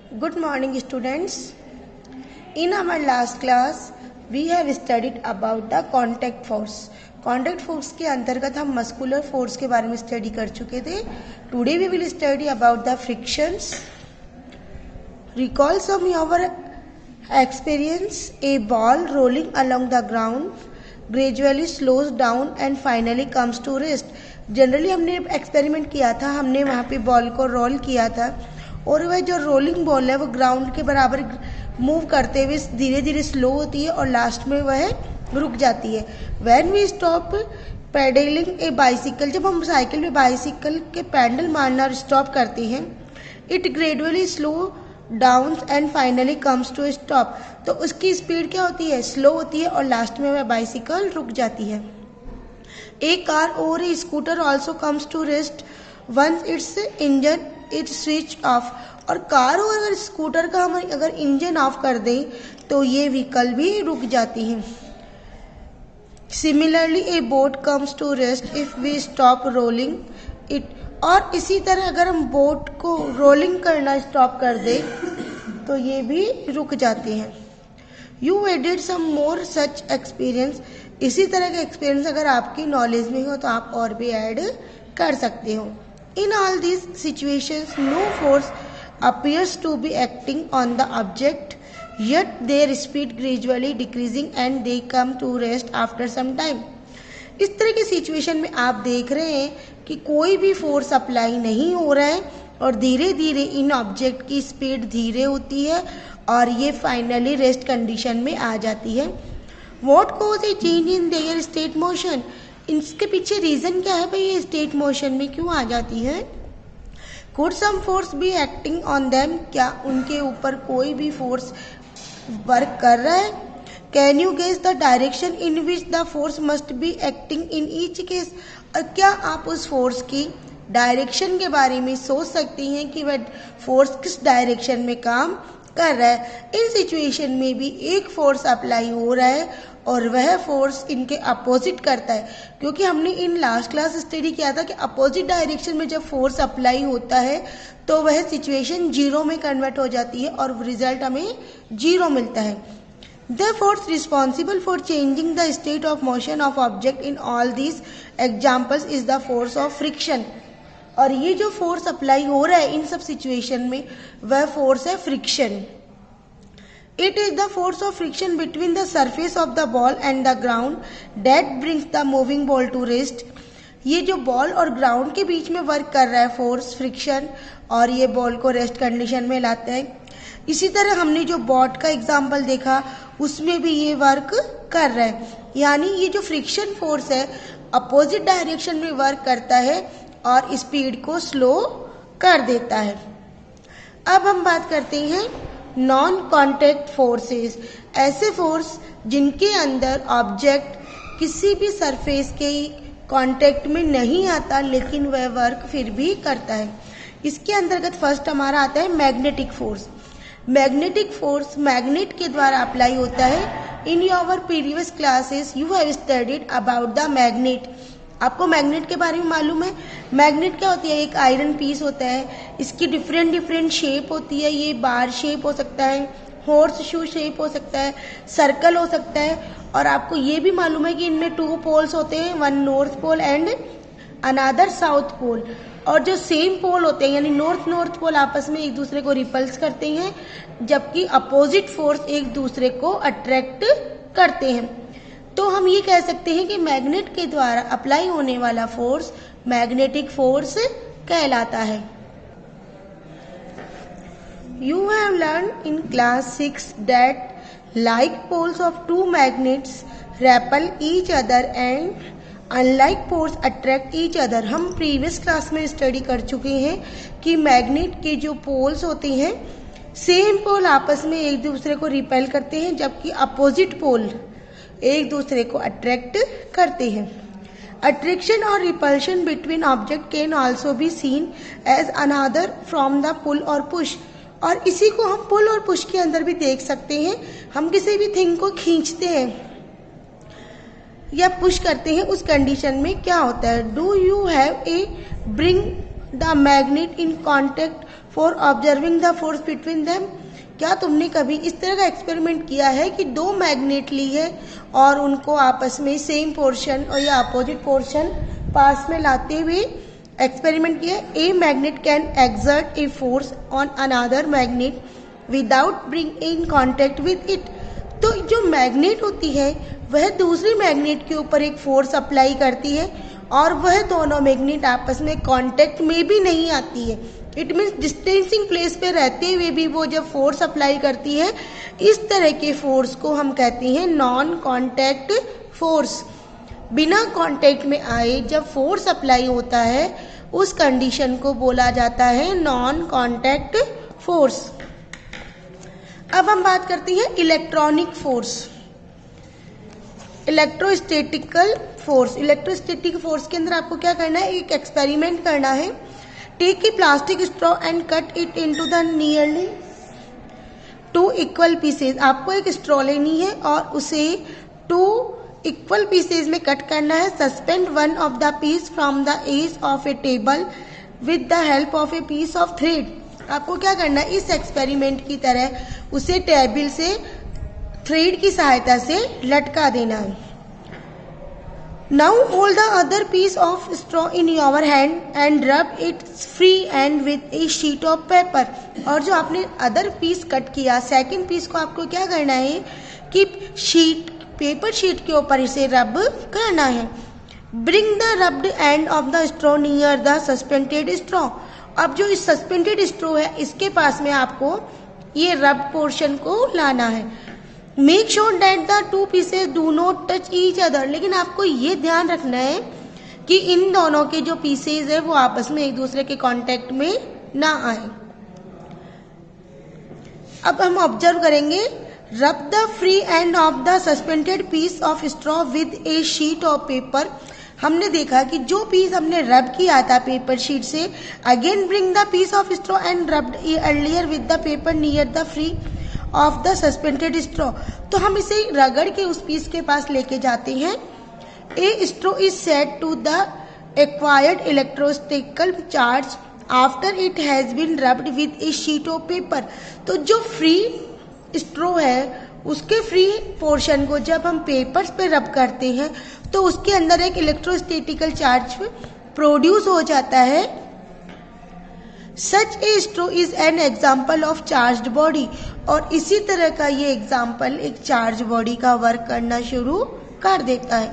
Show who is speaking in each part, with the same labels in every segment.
Speaker 1: Good morning, students. In our last class, we have studied about the contact force. Contact force के अंतर्गत हम muscular force के बारे में स्टडी कर चुके थे. Today we will study about the frictions. Recall some of our experience. A ball rolling along the ground gradually slows down and finally comes to rest. Generally हमने एक्सपेरिमेंट किया था, हमने वहाँ पे बॉल को रोल किया था और वह जो रोलिंग बॉल है वो ग्राउंड के बराबर मूव करते हुए धीरे धीरे स्लो होती है और लास्ट में वह रुक जाती है. When we stop pedalling a bicycle, जब हम साइकिल में बाइसिकल के पैडल मारना स्टॉप करते हैं, it gradually slow down and finally comes to stop. तो उसकी स्पीड क्या होती है? स्लो होती है और लास्ट में वह बाइसिकल रुक जाती है. A car or a scooter also comes to rest once its engine is switched off. और कार और अगर स्कूटर का हम अगर इंजन ऑफ कर दें तो ये व्हीकल भी रुक जाती हैं. Similarly, a boat comes to rest if we stop rolling it. और इसी तरह अगर हम बोट को रोलिंग करना स्टॉप कर दें तो ये भी रुक जाती हैं. You added some more such experience. इसी तरह का एक्सपीरियंस अगर आपकी नॉलेज में हो तो आप और भी ऐड कर सकते हो. In all this situations no force appears to be acting on the object yet their speed gradually decreasing and they come to rest after some time. इस तरह की सिचुएशन में आप देख रहे हैं कि कोई भी फोर्स अप्लाई नहीं हो रहा है और धीरे धीरे इन ऑब्जेक्ट की स्पीड धीरे होती है और ये फाइनली रेस्ट कंडीशन में आ जाती है. What cause a change in their state motion? इसके पीछे रीजन क्या है भाई, ये स्टेट मोशन में क्यों आ जाती है? Could some force be acting on them? क्या उनके ऊपर कोई भी फोर्स वर्क कर रहा है? Can you guess the direction in which the force must be acting in each case? और क्या आप उस फोर्स की डायरेक्शन के बारे में सोच सकती हैं कि वह फोर्स किस डायरेक्शन में काम कर रहा है? इन सिचुएशन में भी एक फोर्स अप्लाई हो रहा है और वह फोर्स इनके अपोजिट करता है, क्योंकि हमने इन लास्ट क्लास स्टडी किया था कि अपोजिट डायरेक्शन में जब फोर्स अप्लाई होता है तो वह सिचुएशन जीरो में कन्वर्ट हो जाती है और रिजल्ट हमें जीरो मिलता है. The force responsible for changing the state of motion of object in all these examples is the force of friction. और ये जो फोर्स अप्लाई हो रहा है इन सब सिचुएशन में वह फोर्स है friction. It is the force of friction between the surface of the ball and the ground that brings the moving ball to rest. ये जो बॉल और ग्राउंड के बीच में वर्क कर रहा है फोर्स फ्रिक्शन और ये बॉल को रेस्ट कंडीशन में लाता है. इसी तरह हमने जो बोट का एग्जाम्पल देखा उसमें भी ये वर्क कर रहा है, यानी ये जो फ्रिक्शन फोर्स है अपोजिट डायरेक्शन में वर्क करता है और स्पीड को स्लो कर देता है. अब हम बात करते हैं नॉन कॉन्टैक्ट फोर्सेस. ऐसे फोर्स जिनके अंदर ऑब्जेक्ट किसी भी सरफेस के कांटेक्ट में नहीं आता लेकिन वह वर्क फिर भी करता है. इसके अंतर्गत फर्स्ट हमारा आता है magnetic force. Magnetic force magnet के द्वारा अप्लाई होता है. In your previous classes you have studied about the magnet. आपको मैग्नेट के बारे में मालूम है. मैग्नेट क्या होती है? एक आयरन पीस होता है, इसकी डिफरेंट डिफरेंट शेप होती है. ये बार शेप हो सकता है, हॉर्स शू शेप हो सकता है, सर्कल हो सकता है. और आपको ये भी मालूम है कि इनमें 2 पोल्स होते हैं, one north pole and another south pole. और जो सेम पोल होते हैं यानी नॉर्थ पोल आपस में एक दूसरे को रिपल्स करते हैं, जबकि अपोजिट फोर्स एक दूसरे को अट्रैक्ट करते हैं. तो हम ये कह सकते हैं कि मैग्नेट के द्वारा अप्लाई होने वाला फोर्स मैग्नेटिक फोर्स कहलाता है. You have learned in class 6 that like poles of two magnets repel each other and unlike poles attract each other. हम प्रीवियस क्लास में स्टडी कर चुके हैं कि मैग्नेट के जो पोल्स होते हैं सेम पोल आपस में एक दूसरे को रिपेल करते हैं, जबकि अपोजिट पोल एक दूसरे को अट्रैक्ट करते हैं. अट्रैक्शन और repulsion between object can also be seen as another from the pull और पुश. और इसी को हम पुल और पुश के अंदर भी देख सकते हैं. हम किसी भी थिंग को खींचते हैं या पुश करते हैं, उस कंडीशन में क्या होता है? Do you have a bring the magnet in contact for observing the force between them. क्या तुमने कभी इस तरह का एक्सपेरिमेंट किया है कि दो मैग्नेट ली है और उनको आपस में सेम पोर्शन और या अपोजिट पोर्शन पास में लाते हुए एक्सपेरिमेंट किया? A magnet can exert a force on another magnet without bring in contact with it. तो जो मैग्नेट होती है वह दूसरी मैग्नेट के ऊपर एक फोर्स अप्लाई करती है और वह दोनों मैग्नेट आपस में कांटेक्ट में भी नहीं आती है। इट मीन्स डिस्टेंसिंग प्लेस पे रहते हुए भी वो जब फोर्स अप्लाई करती है, इस तरह के फोर्स को हम कहते हैं नॉन कांटेक्ट फोर्स। बिना कांटेक्ट में आए जब फोर्स अप्लाई होता है उस कंडीशन को बोला जाता है नॉन कांटेक्ट फोर्स। अब हम बात करते हैं electronic force, electrostatical force. Electrostatic force के अंदर आपको क्या करना है, एक एक्सपेरिमेंट करना है। Take a plastic straw and cut it into the nearly 2 equal pieces. आपको एक स्ट्रॉ लेनी है और उसे 2 इक्वल पीसेज में कट करना है। Suspend one of the piece from the edge of a table with the help of a piece of thread. आपको क्या करना है, इस एक्सपेरिमेंट की तरह उसे टेबल से थ्रेड की सहायता से लटका देना है। Now hold the other piece of straw in your hand and rub it free and with a sheet of paper. और जो आपने अदर पीस कट किया, सेकंड पीस को आपको क्या करना है कि पेपर शीट के ऊपर इसे रब करना है। Bring the rubbed and of the straw near the suspended straw. अब जो इस सस्पेंडेड स्ट्रॉ है इसके पास में आपको ये रब पोर्शन को लाना है। Make sure that the 2 pieces do not touch each other. लेकिन आपको ये ध्यान रखना है कि इन दोनों के जो पीसेज है वो आपस में एक दूसरे के कांटेक्ट में ना आए। अब हम ऑब्जर्व करेंगे, rub the free end of the suspended piece of straw with a sheet of paper. हमने देखा कि जो पीस हमने रब किया था पेपर शीट से, again bring the piece of straw and rubbed earlier with the paper near the free of the suspended straw. तो हम इसे रगड़ के उस पीस के पास लेके जाते हैं। A straw is set to the acquired electrostatical charge after it has been rubbed with a sheet of paper. तो जो फ्री स्ट्रॉ है उसके फ्री पोर्शन को जब हम पेपर्स पे रब करते हैं तो उसके अंदर एक इलेक्ट्रोस्टैटिकल चार्ज प्रोड्यूस हो जाता है। Such a straw is an example of charged body. और इसी तरह का ये एग्जाम्पल एक चार्ज बॉडी का वर्क करना शुरू कर देता है।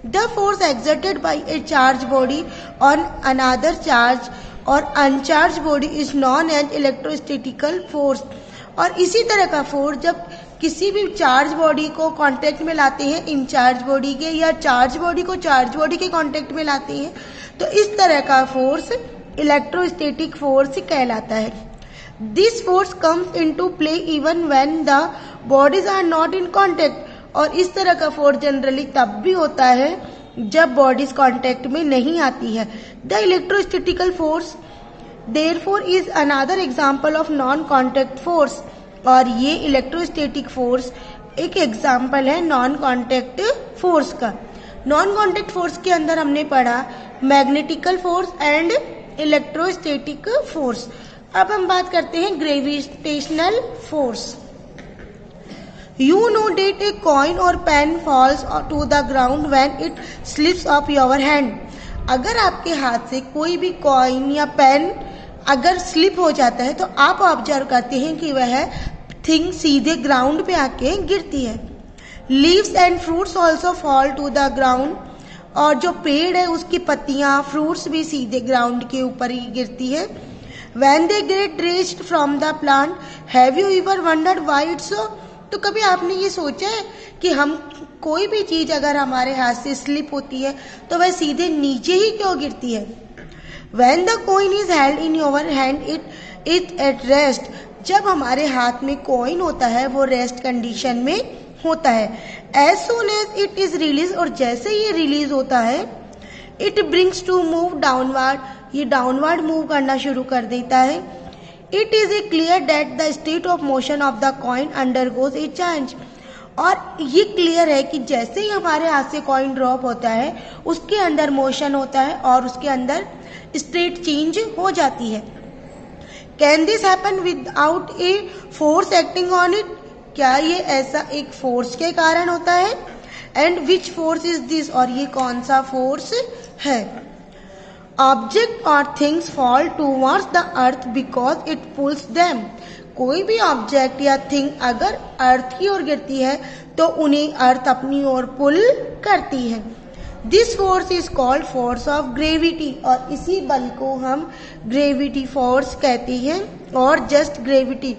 Speaker 1: The force exerted by a charge body on another charge और uncharge body is known as electrostatical force. और इसी तरह का फोर्स जब किसी भी चार्ज बॉडी को कांटेक्ट में लाते हैं इंचार्ज बॉडी के, या चार्ज बॉडी को चार्ज बॉडी के कांटेक्ट में लाते हैं, तो इस तरह का फोर्स इलेक्ट्रोस्टैटिक फोर्स कहलाता है। This force comes into play even when the bodies are not in contact. और इस तरह का फोर्स जनरली तब भी होता है जब बॉडीज कांटेक्ट में नहीं आती है। The electrostatical force therefore is another example of non contact force. और ये इलेक्ट्रोस्टैटिक फोर्स एक एग्जाम्पल है नॉन कांटेक्ट फोर्स का। नॉन कांटेक्ट फोर्स के अंदर हमने पढ़ा magnetical force and electrostatic force. अब हम बात करते हैं gravitational force. You know that a coin और pen falls to the ground when it slips off your hand. अगर आपके हाथ से कोई भी कॉइन या पेन अगर स्लिप हो जाता है तो आप ऑब्जर्व करते हैं कि वह थिंग सीधे ग्राउंड पे आके गिरती है। Leaves and fruits also fall to the ground. और जो पेड़ है उसकी पत्तियां, फ्रूट्स भी सीधे ग्राउंड के ऊपर ही गिरती है। When they get raised from the plant, have you ever wondered why it's so? तो कभी आपने ये सोचा है कि हम कोई भी चीज अगर हमारे हाथ से स्लिप होती है तो वह सीधे नीचे ही क्यों गिरती है? When the coin is held in your hand, it is at rest. जब हमारे हाथ में कॉइन होता है वो रेस्ट कंडीशन में होता है। As soon as it is released, और जैसे ये रिलीज होता है, it brings to move downward. ये डाउनवर्ड मूव करना शुरू कर देता है। It is a clear that the state of motion of the coin undergoes A change. और ये क्लियर है कि जैसे ही हमारे हाथ से कॉइन ड्रॉप होता है उसके अंदर मोशन होता है और उसके अंदर स्टेट चेंज हो जाती है। Can this happen without a force acting on it? क्या ये ऐसा एक फोर्स के कारण होता है? And which force is this? और ये कौन सा फोर्स है? ऑब्जेक्ट और things fall towards the earth because it pools them. कोई भी ऑब्जेक्ट या थिंग अगर अर्थ की ओर गिरती है तो उन्हें अर्थ अपनी ओर पुल करती है। This force is called force of gravity, और इसी बल को हम ग्रेविटी फोर्स कहते हैं, और just gravity.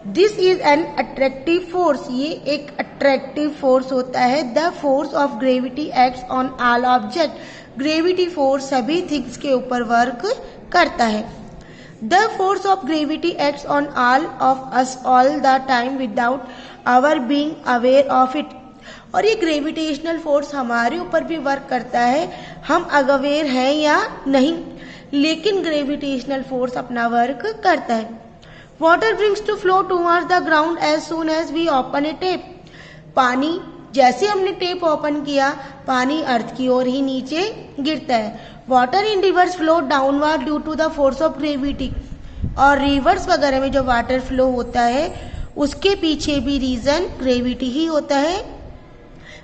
Speaker 1: This is an attractive force, ये एक अट्रैक्टिव फोर्स होता है। The force of gravity acts on all object. Gravity force सभी थिंग्स के ऊपर वर्क करता है। The force of gravity acts on all of us all the time without our being aware of it. और ये gravitational force हमारे ऊपर भी वर्क करता है, हम अवेयर हैं या नहीं, लेकिन ग्रेविटेशनल फोर्स अपना वर्क करता है। Water brings to flow towards the ground as soon as we open a tap. पानी जैसे हमने टेप ओपन किया, पानी अर्थ की ओर ही नीचे गिरता है। Water in rivers flow downward due to the force of gravity. और रिवर्स वगैरह में जो वाटर फ्लो होता है उसके पीछे भी रीजन ग्रेविटी ही होता है।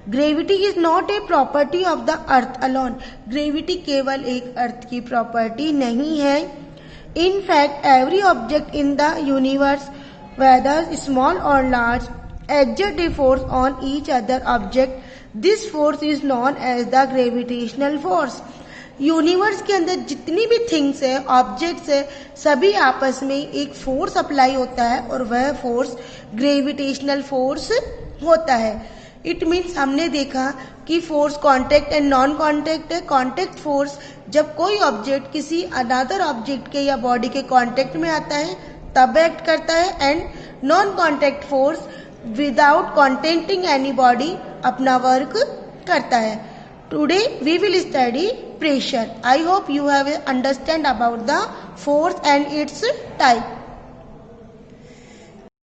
Speaker 1: Gravity is not a property of the earth alone. Gravity केवल एक अर्थ की प्रॉपर्टी नहीं है। In fact every object in the universe whether small or large exert a force on each other object. This force is known as the gravitational force. Universe के अंदर जितनी भी things है, ऑब्जेक्ट्स है, सभी आपस में एक फोर्स अप्लाई होता है और वह फोर्स ग्रेविटेशनल फोर्स होता है। इट मीन्स हमने देखा कि force contact and non contact है। कॉन्टेक्ट फोर्स जब कोई ऑब्जेक्ट किसी अनदर ऑब्जेक्ट के या बॉडी के कॉन्टेक्ट में आता है तब एक्ट करता है, and non contact force without contacting anybody अपना वर्क करता है। Today we will study pressure. I hope you have understand about the force and its type.